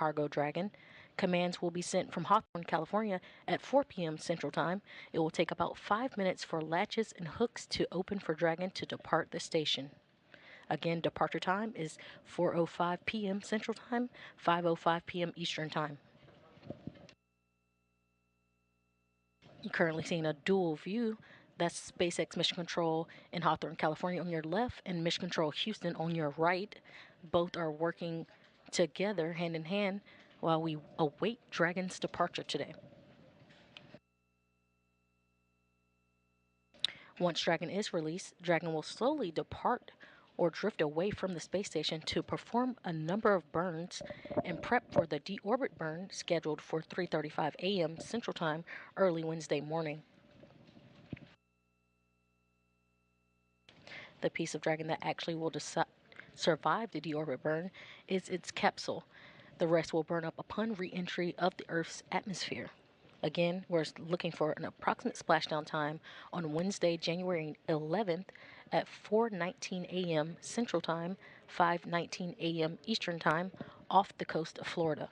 cargo Dragon. Commands will be sent from Hawthorne, California at 4 p.m. Central Time. It will take about 5 minutes for latches and hooks to open for Dragon to depart the station. Again, departure time is 4:05 p.m. Central Time, 5:05 p.m. Eastern Time. You're currently seeing a dual view. That's SpaceX Mission Control in Hawthorne, California on your left and Mission Control Houston on your right. Both are working together hand in hand while we await Dragon's departure today. Once Dragon is released, Dragon will slowly depart or drift away from the space station to perform a number of burns and prep for the deorbit burn scheduled for 3:35 a.m. Central Time early Wednesday morning. The piece of Dragon that actually will survive the deorbit burn is its capsule. The rest will burn up upon re-entry of the Earth's atmosphere. Again, we're looking for an approximate splashdown time on Wednesday, January 11th at 4:19 a.m. Central Time, 5:19 a.m. Eastern Time, off the coast of Florida.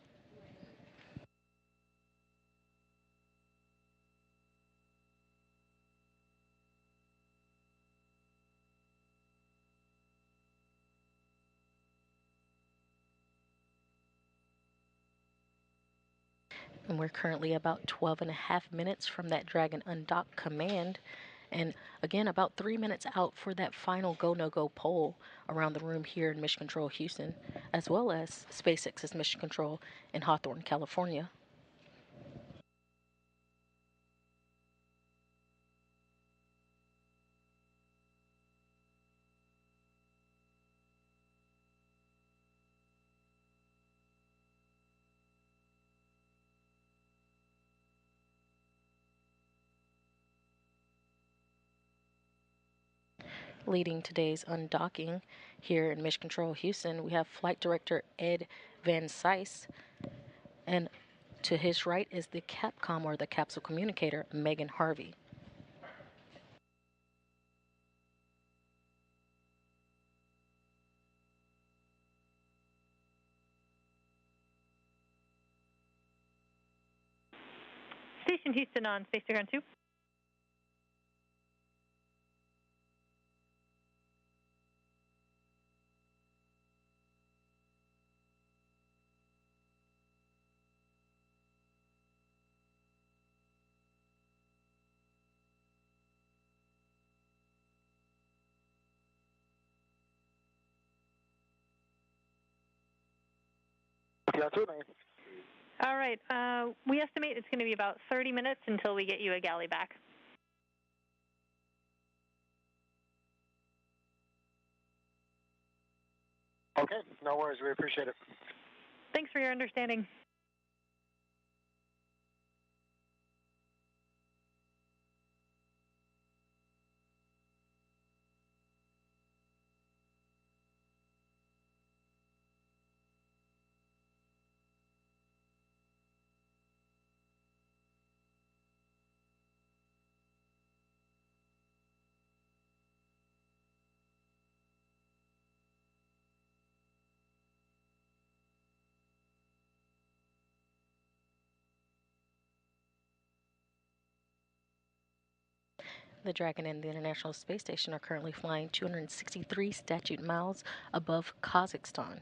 And we're currently about 12 and a half minutes from that Dragon undock command. And again, about 3 minutes out for that final go no go poll around the room here in Mission Control Houston, as well as SpaceX's Mission Control in Hawthorne, California. Leading today's undocking here in Mission Control Houston, we have Flight Director Ed Van Sice, and to his right is the Capcom or the Capsule Communicator, Megan Harvey. Station Houston on Space Dragon 2. All right. We estimate it's going to be about 30 minutes until we get you a galley back. Okay, no worries. We appreciate it. Thanks for your understanding. The Dragon and the International Space Station are currently flying 263 statute miles above Kazakhstan.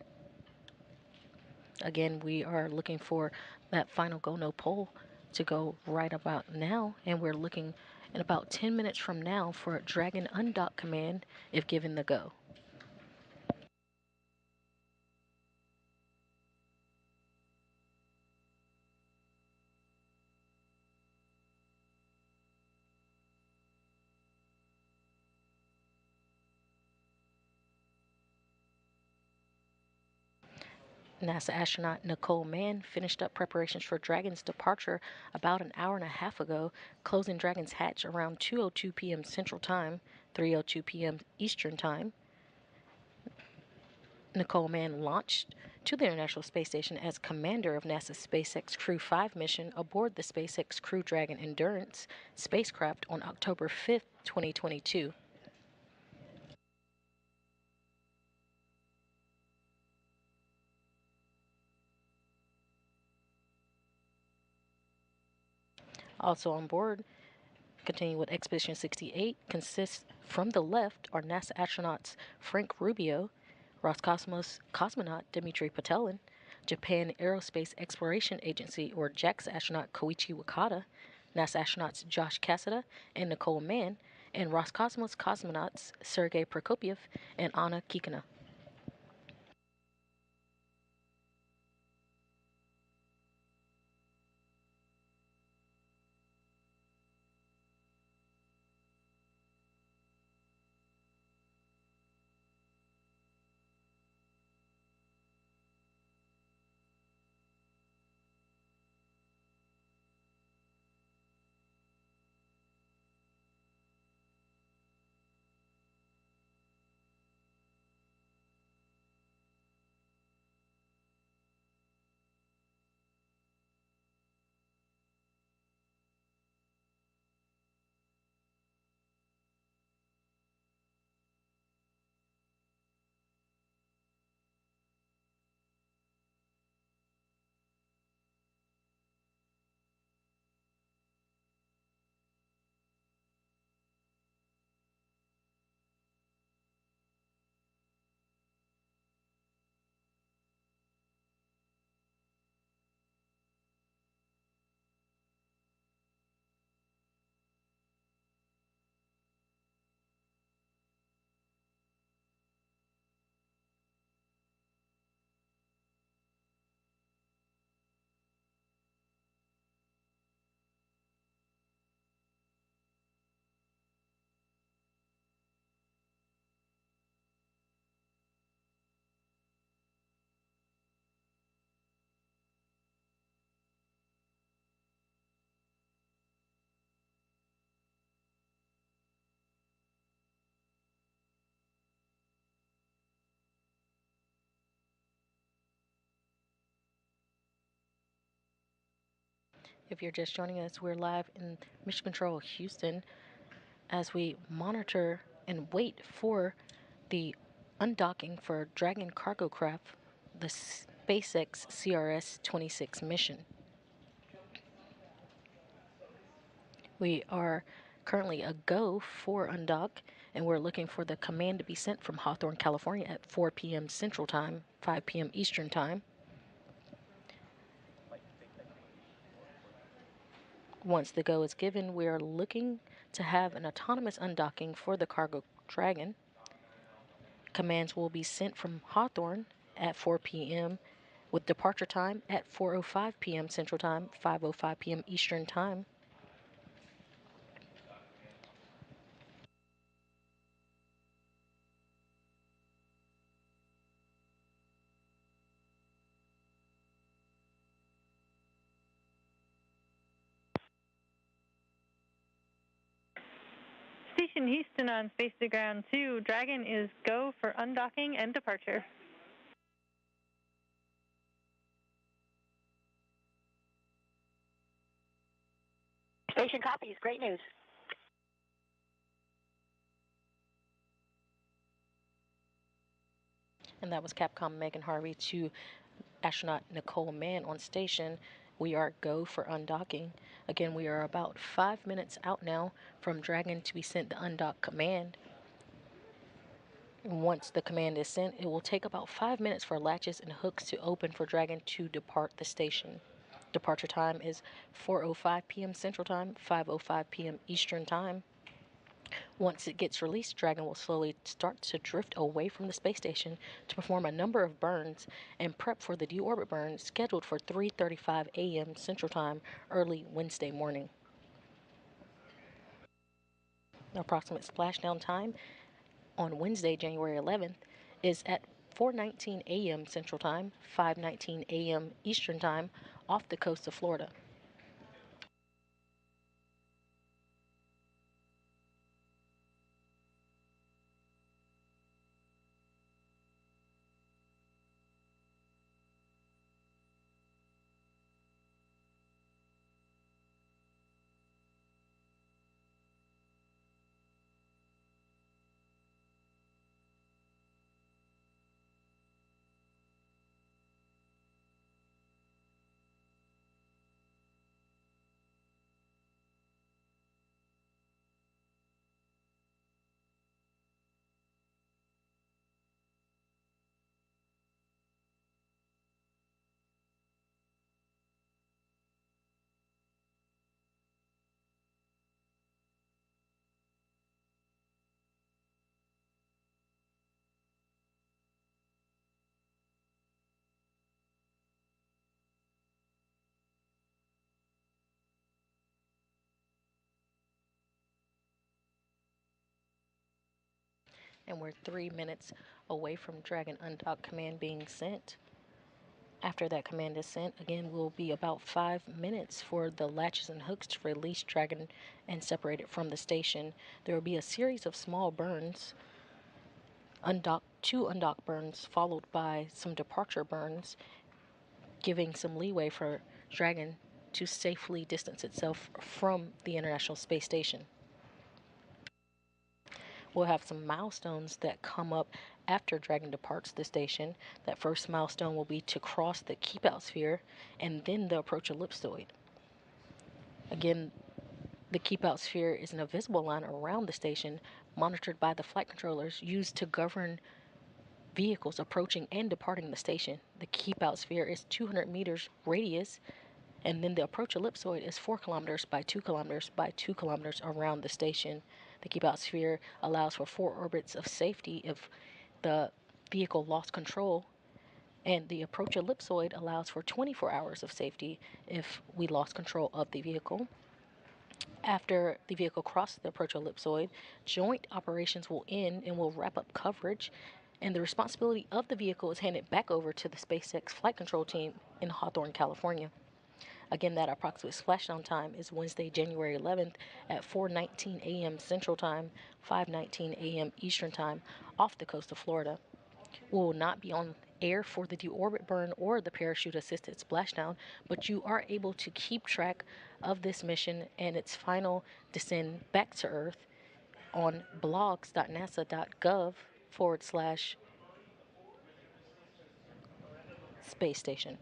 Again, we are looking for that final go no poll to go right about now, and we're looking in about 10 minutes from now for a Dragon undock command if given the go. NASA astronaut Nicole Mann finished up preparations for Dragon's departure about an hour and a half ago, closing Dragon's hatch around 2:02 p.m. Central Time, 3:02 p.m. Eastern Time. Nicole Mann launched to the International Space Station as commander of NASA's SpaceX Crew 5 mission aboard the SpaceX Crew Dragon Endurance spacecraft on October 5, 2022. Also on board, continuing with Expedition 68, consists from the left are NASA astronauts Frank Rubio, Roscosmos cosmonaut Dmitry Patelin, Japan Aerospace Exploration Agency or JAXA astronaut Koichi Wakata, NASA astronauts Josh Cassada and Nicole Mann, and Roscosmos cosmonauts Sergei Prokopyev and Anna Kikina. If you're just joining us, we're live in Mission Control Houston as we monitor and wait for the undocking for Dragon cargo craft, the SpaceX CRS-26 mission. We are currently a go for undock, and we're looking for the command to be sent from Hawthorne, California at 4 p.m. Central Time, 5 p.m. Eastern Time. Once the go is given, we are looking to have an autonomous undocking for the cargo Dragon. Commands will be sent from Hawthorne at 4 p.m. with departure time at 4:05 p.m. Central Time, 5:05 p.m. Eastern Time. Station Houston on Space to Ground 2. Dragon is go for undocking and departure. Station copies. Great news. And that was Capcom Megan Harvey to astronaut Nicole Mann on station. We are go for undocking. Again, we are about 5 minutes out now from Dragon to be sent the undock command. Once the command is sent, it will take about 5 minutes for latches and hooks to open for Dragon to depart the station. Departure time is 4:05 p.m. Central Time, 5:05 p.m. Eastern Time. Once it gets released, Dragon will slowly start to drift away from the space station to perform a number of burns and prep for the deorbit burn scheduled for 3:35 a.m. Central Time early Wednesday morning. The approximate splashdown time on Wednesday, January 11th, is at 4:19 a.m. Central Time, 5:19 a.m. Eastern Time, off the coast of Florida. And we're 3 minutes away from Dragon Undock command being sent. After that command is sent, again, will be about 5 minutes for the latches and hooks to release Dragon and separate it from the station. There will be a series of small burns, two undock burns, followed by some departure burns, giving some leeway for Dragon to safely distance itself from the International Space Station. We'll have some milestones that come up after Dragon departs the station. That first milestone will be to cross the keep out sphere and then the approach ellipsoid. Again, the keep out sphere is an invisible line around the station monitored by the flight controllers used to govern vehicles approaching and departing the station. The keep out sphere is 200 meters radius, and then the approach ellipsoid is 4 kilometers by 2 kilometers by 2 kilometers around the station. The keep out sphere allows for 4 orbits of safety if the vehicle lost control, and the approach ellipsoid allows for 24 hours of safety if we lost control of the vehicle. After the vehicle crosses the approach ellipsoid, joint operations will end and will wrap up coverage, and the responsibility of the vehicle is handed back over to the SpaceX flight control team in Hawthorne, California. Again, that approximate splashdown time is Wednesday, January 11th at 4:19 a.m. Central Time, 5:19 a.m. Eastern Time, off the coast of Florida. We will not be on air for the deorbit burn or the parachute-assisted splashdown, but you are able to keep track of this mission and its final descent back to Earth on blogs.nasa.gov/space station.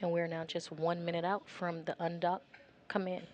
And we're now just 1 minute out from the undock command.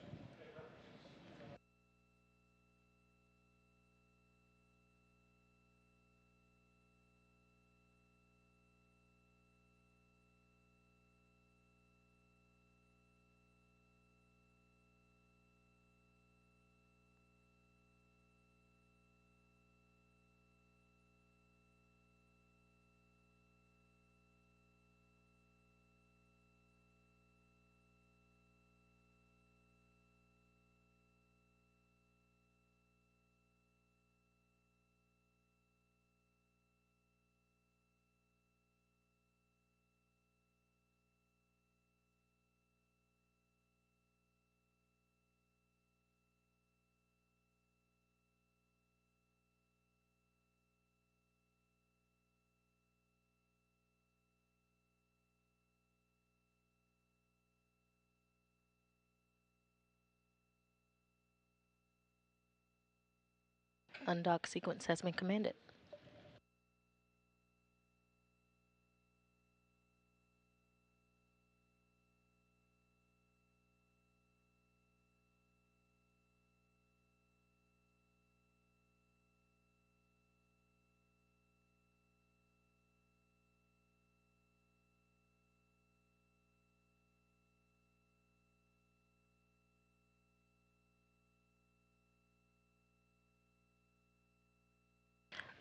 Undock sequence has been commanded.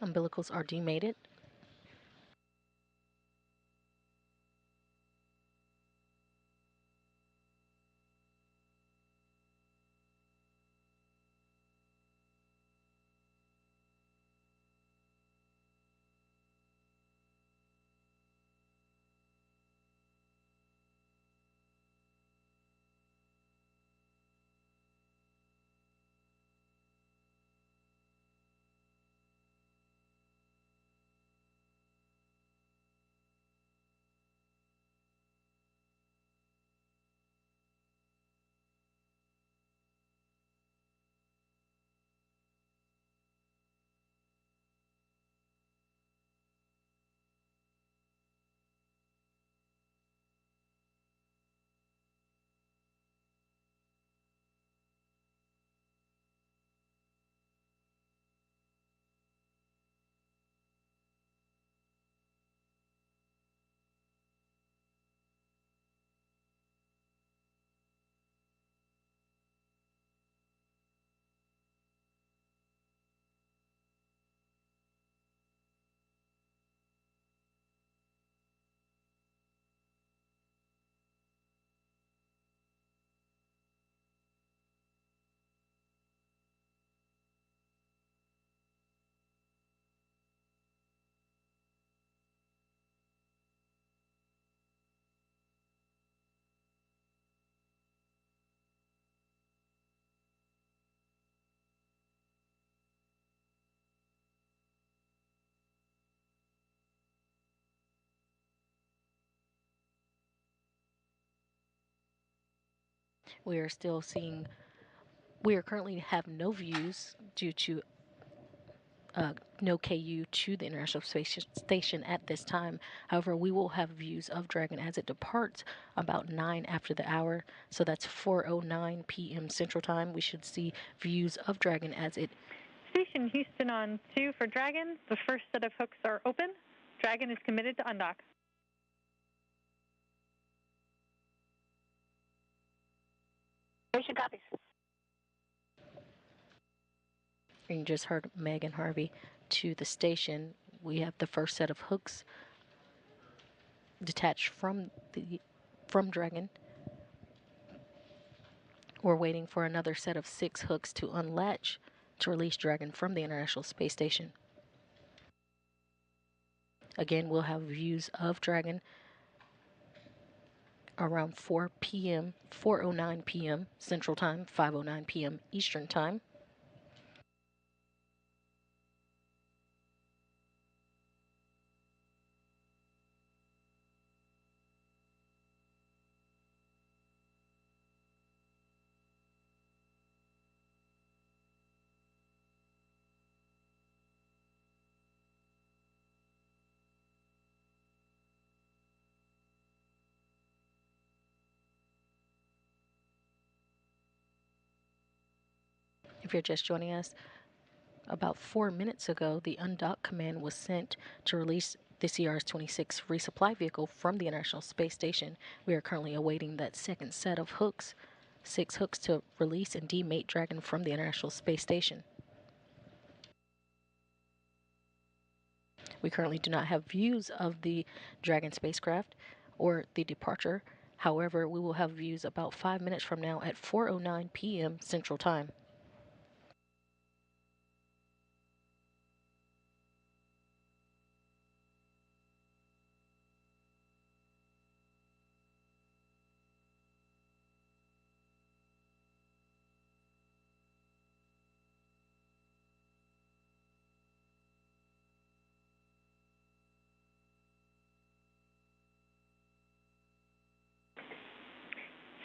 Umbilicals are demated. We are still seeing, we are currently have no views due to no KU to the International Space Station at this time. However, we will have views of Dragon as it departs about 9 after the hour. So that's 4:09 p.m. Central Time. We should see views of Dragon as it. Station Houston on 2 for Dragon. The first set of hooks are open. Dragon is committed to undock. Station copies. You just heard Meg and Harvey to the station. We have the first set of hooks detached from Dragon. We're waiting for another set of 6 hooks to unlatch to release Dragon from the International Space Station. Again, we'll have views of Dragon around 4 p.m., 4:09 p.m. Central Time, 5:09 p.m. Eastern Time. If you're just joining us, about 4 minutes ago, the undock command was sent to release the CRS-26 resupply vehicle from the International Space Station. We are currently awaiting that second set of hooks, 6 hooks to release and demate Dragon from the International Space Station. We currently do not have views of the Dragon spacecraft or the departure. However, we will have views about 5 minutes from now at 4:09 p.m. Central Time.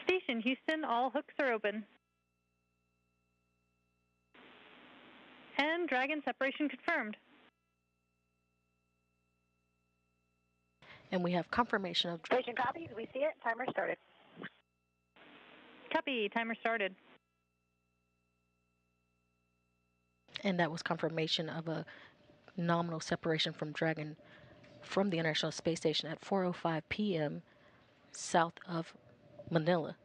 Station Houston, all hooks are open. And Dragon separation confirmed. And we have confirmation of Station copies. We see it. Timer started. Copy. Timer started. and that was confirmation of a nominal separation from Dragon from the International Space Station at 4:05 p.m. south of Manila.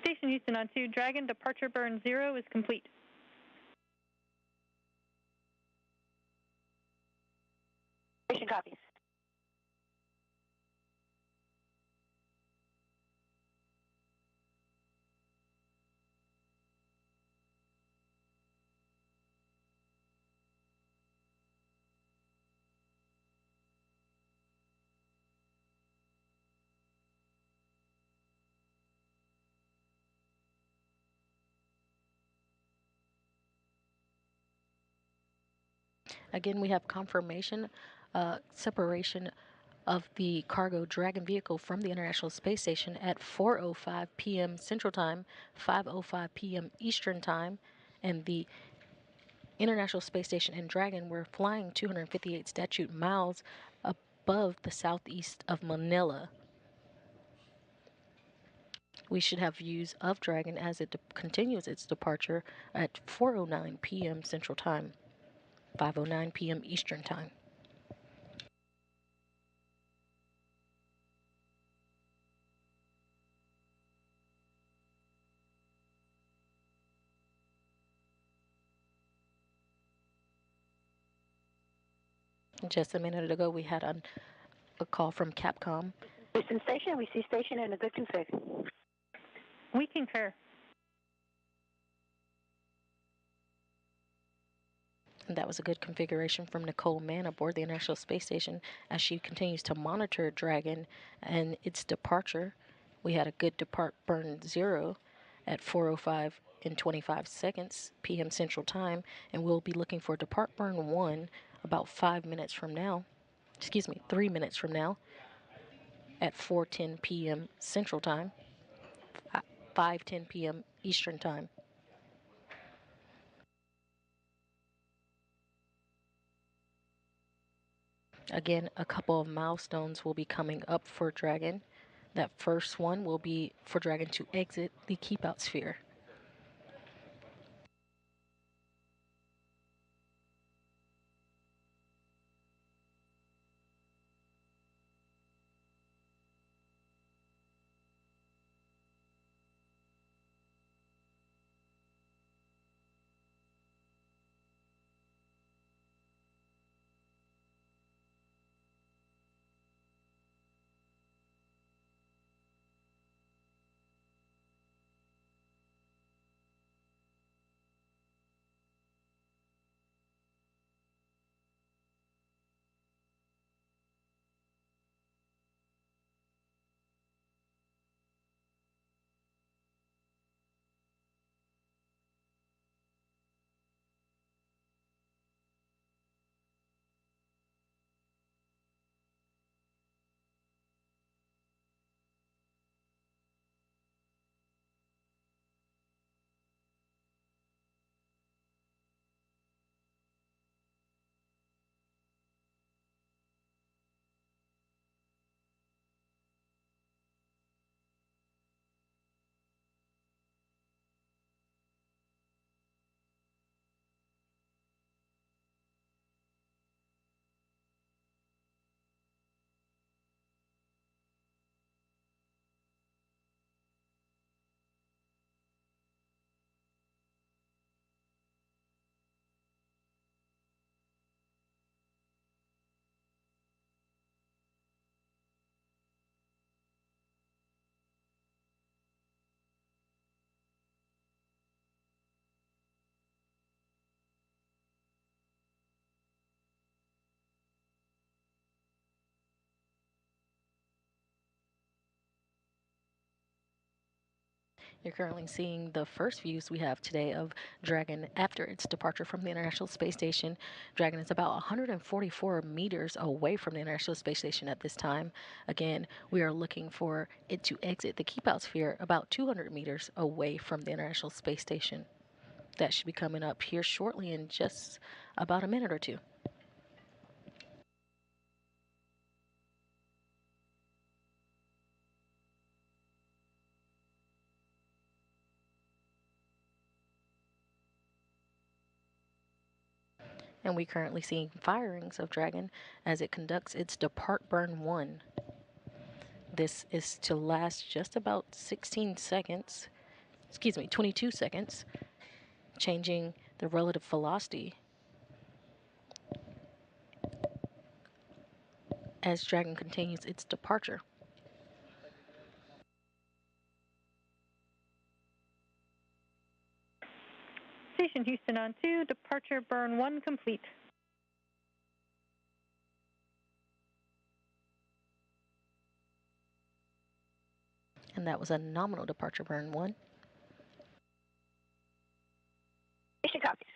Station Houston on 2, Dragon departure burn 0 is complete. Station copies. Again, we have confirmation separation of the cargo Dragon vehicle from the International Space Station at 4:05 p.m. Central Time, 5:05 p.m. Eastern Time, and the International Space Station and Dragon were flying 258 statute miles above the southeast of Manila. We should have views of Dragon as it continues its departure at 4:09 p.m. Central Time, 5:09 p.m. Eastern Time. Just a minute ago, we had a call from Capcom. Houston Station. We see station in a good config. We concur. And that was a good configuration from Nicole Mann aboard the International Space Station as she continues to monitor Dragon and its departure. We had a good depart burn 0 at 4:05 in 25 seconds p.m. Central Time, and we'll be looking for depart burn 1 about 5 minutes from now. Excuse me, 3 minutes from now at 4:10 p.m. Central Time, 5:10 p.m. Eastern Time. Again, a couple of milestones will be coming up for Dragon. That first one will be for Dragon to exit the keep out sphere. You're currently seeing the first views we have today of Dragon after its departure from the International Space Station. Dragon is about 144 meters away from the International Space Station at this time. Again, we are looking for it to exit the keep out sphere about 200 meters away from the International Space Station. That should be coming up here shortly in just about a minute or two. And we currently see firings of Dragon as it conducts its depart burn 1. This is to last just about 16 seconds, 22 seconds, changing the relative velocity as Dragon continues its departure. Station Houston on 2, departure burn 1 complete. And that was a nominal departure burn 1. Station copies.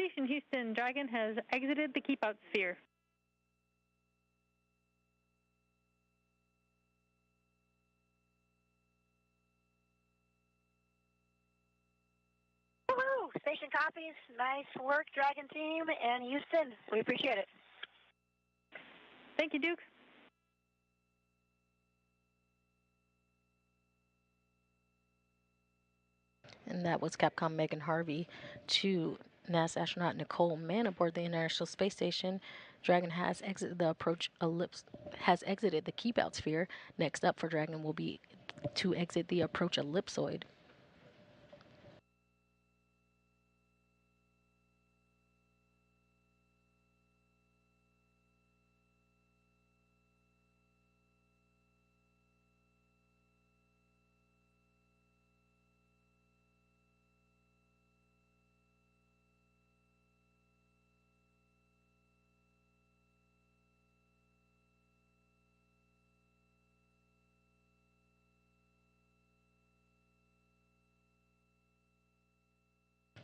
Station Houston, Dragon has exited the keep-out sphere. Woohoo! Station copies. Nice work, Dragon team and Houston. We appreciate it. Thank you, Duke. And that was Capcom Megan Harvey to NASA astronaut Nicole Mann aboard the International Space Station. Dragon has exited the keep out sphere. Next up for Dragon will be to exit the approach ellipsoid.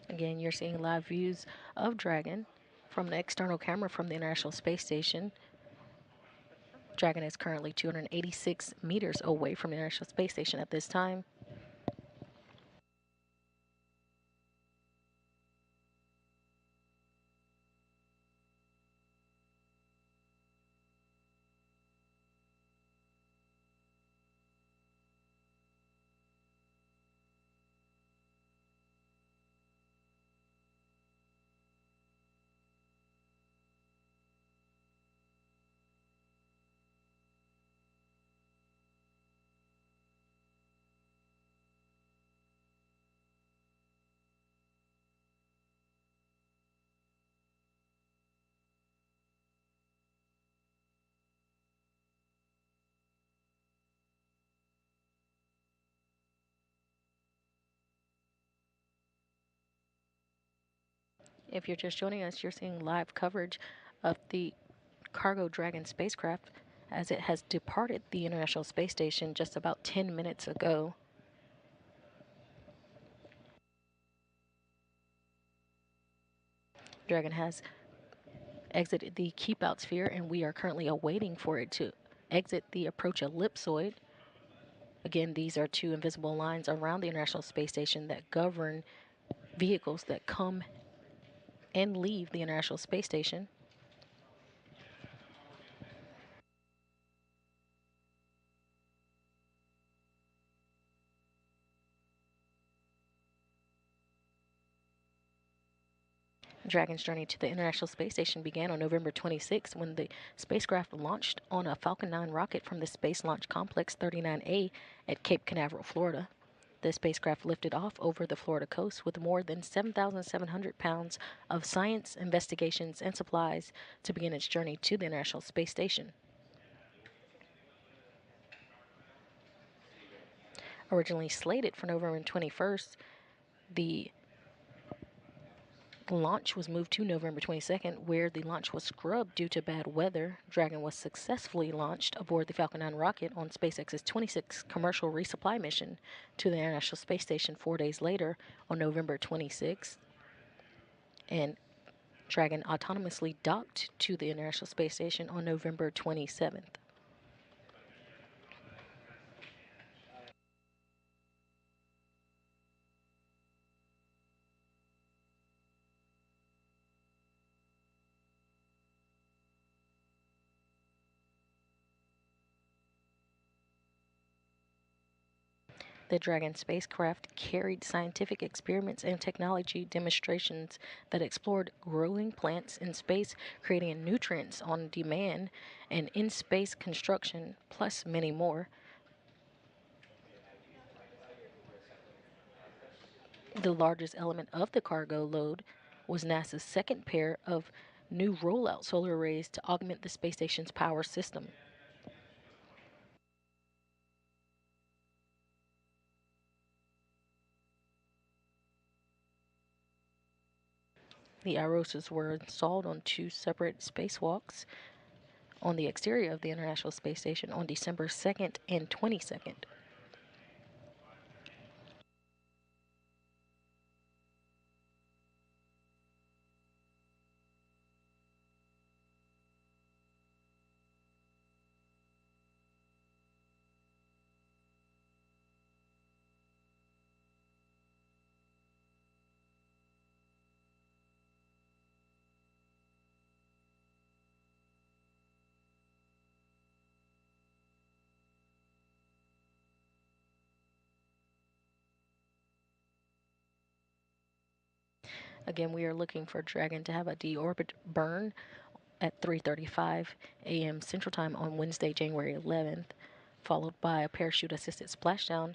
Again, you're seeing live views of Dragon from the external camera from the International Space Station. Dragon is currently 286 meters away from the International Space Station at this time. If you're just joining us, you're seeing live coverage of the cargo Dragon spacecraft as it has departed the International Space Station just about 10 minutes ago. Dragon has exited the keep out sphere, and we are currently awaiting for it to exit the approach ellipsoid. Again, these are two invisible lines around the International Space Station that govern vehicles that come and leave the International Space Station. Dragon's journey to the International Space Station began on November 26 when the spacecraft launched on a Falcon 9 rocket from the Space Launch Complex 39A at Cape Canaveral, Florida. The spacecraft lifted off over the Florida coast with more than 7,700 pounds of science, investigations, and supplies to begin its journey to the International Space Station. Originally slated for November 21st, the launch was moved to November 22nd, where the launch was scrubbed due to bad weather. Dragon was successfully launched aboard the Falcon 9 rocket on SpaceX's 26th commercial resupply mission to the International Space Station 4 days later on November 26th. And Dragon autonomously docked to the International Space Station on November 27th. The Dragon spacecraft carried scientific experiments and technology demonstrations that explored growing plants in space, creating nutrients on demand, and in-space construction, plus many more. The largest element of the cargo load was NASA's second pair of new rollout solar arrays to augment the space station's power system. The arrows were installed on two separate spacewalks on the exterior of the International Space Station on December 2nd and 22nd. Again, we are looking for Dragon to have a deorbit burn at 3:35 a.m. Central Time on Wednesday, January 11th, followed by a parachute-assisted splashdown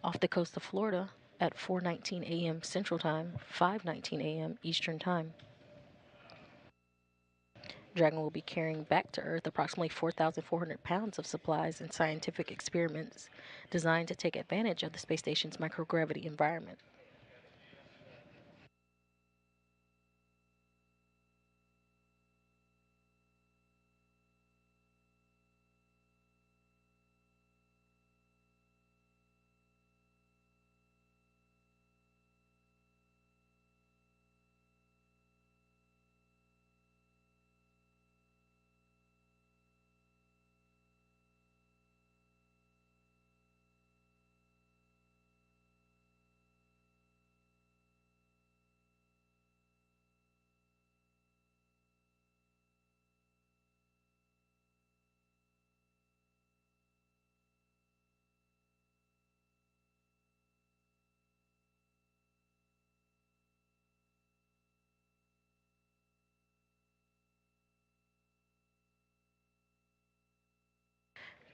off the coast of Florida at 4:19 a.m. Central Time, 5:19 a.m. Eastern Time. Dragon will be carrying back to Earth approximately 4,400 pounds of supplies and scientific experiments designed to take advantage of the space station's microgravity environment.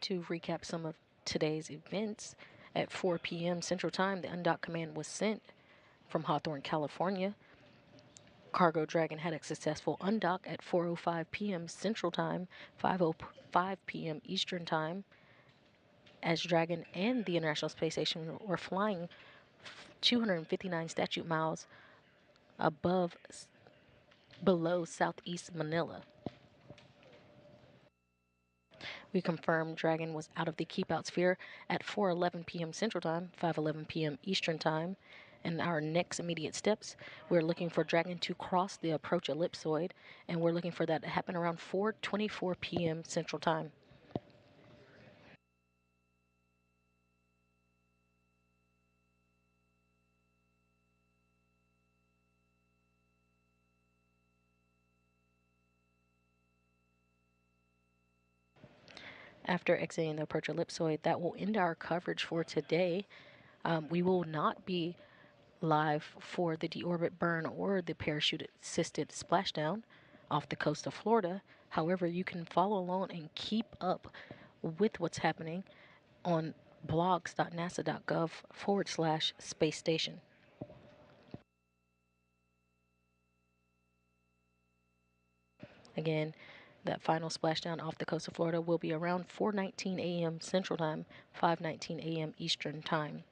To recap some of today's events, at 4 p.m. Central Time, the undock command was sent from Hawthorne, California. Cargo Dragon had a successful undock at 4:05 p.m. Central Time, 5:05 p.m. Eastern Time, as Dragon and the International Space Station were flying 259 statute miles below southeast Manila. We confirmed Dragon was out of the keep out sphere at 4:11 p.m. Central Time, 5:11 p.m. Eastern Time. And our next immediate steps, we're looking for Dragon to cross the approach ellipsoid, and we're looking for that to happen around 4:24 p.m. Central Time. After exiting the approach ellipsoid, that will end our coverage for today. We will not be live for the deorbit burn or the parachute assisted splashdown off the coast of Florida. However, you can follow along and keep up with what's happening on blogs.nasa.gov/space station. Again, that final splashdown off the coast of Florida will be around 4:19 a.m. Central Time, 5:19 a.m. Eastern Time.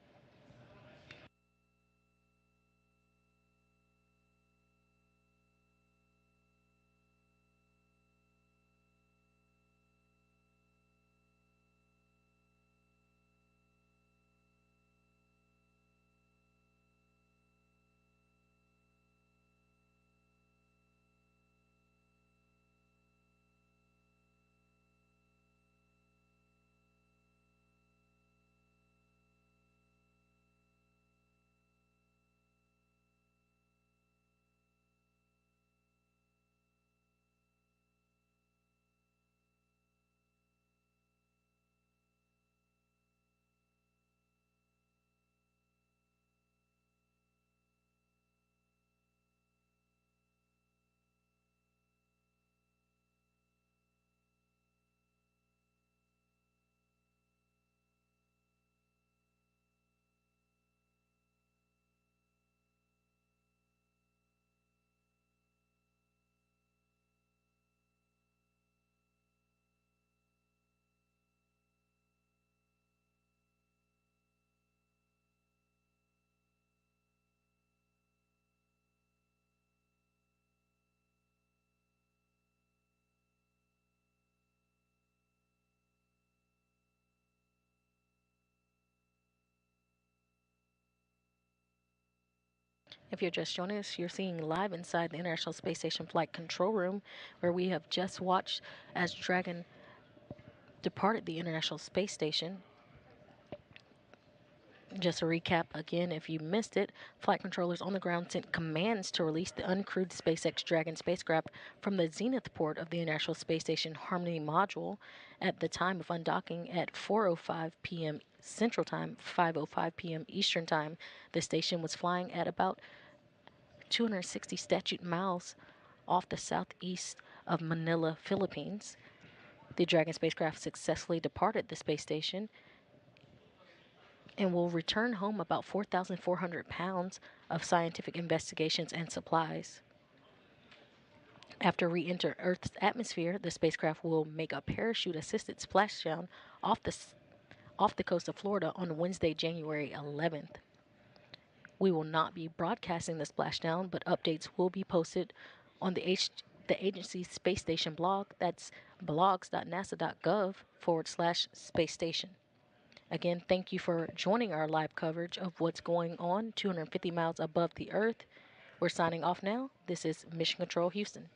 If you're just joining us, you're seeing live inside the International Space Station Flight Control Room, where we have just watched as Dragon departed the International Space Station. Just a recap again, if you missed it, flight controllers on the ground sent commands to release the uncrewed SpaceX Dragon spacecraft from the zenith port of the International Space Station Harmony module at the time of undocking at 4:05 p.m. Central Time, 5:05 p.m. Eastern Time. The station was flying at about 260 statute miles off the southeast of Manila, Philippines. The Dragon spacecraft successfully departed the space station and will return home about 4,400 pounds of scientific investigations and supplies. After re-enter Earth's atmosphere, the spacecraft will make a parachute-assisted splashdown off the coast of Florida on Wednesday, January 11th. We will not be broadcasting the splashdown, but updates will be posted on the agency's space station blog. That's blogs.nasa.gov/space station. Again, thank you for joining our live coverage of what's going on 250 miles above the Earth. We're signing off now. This is Mission Control Houston.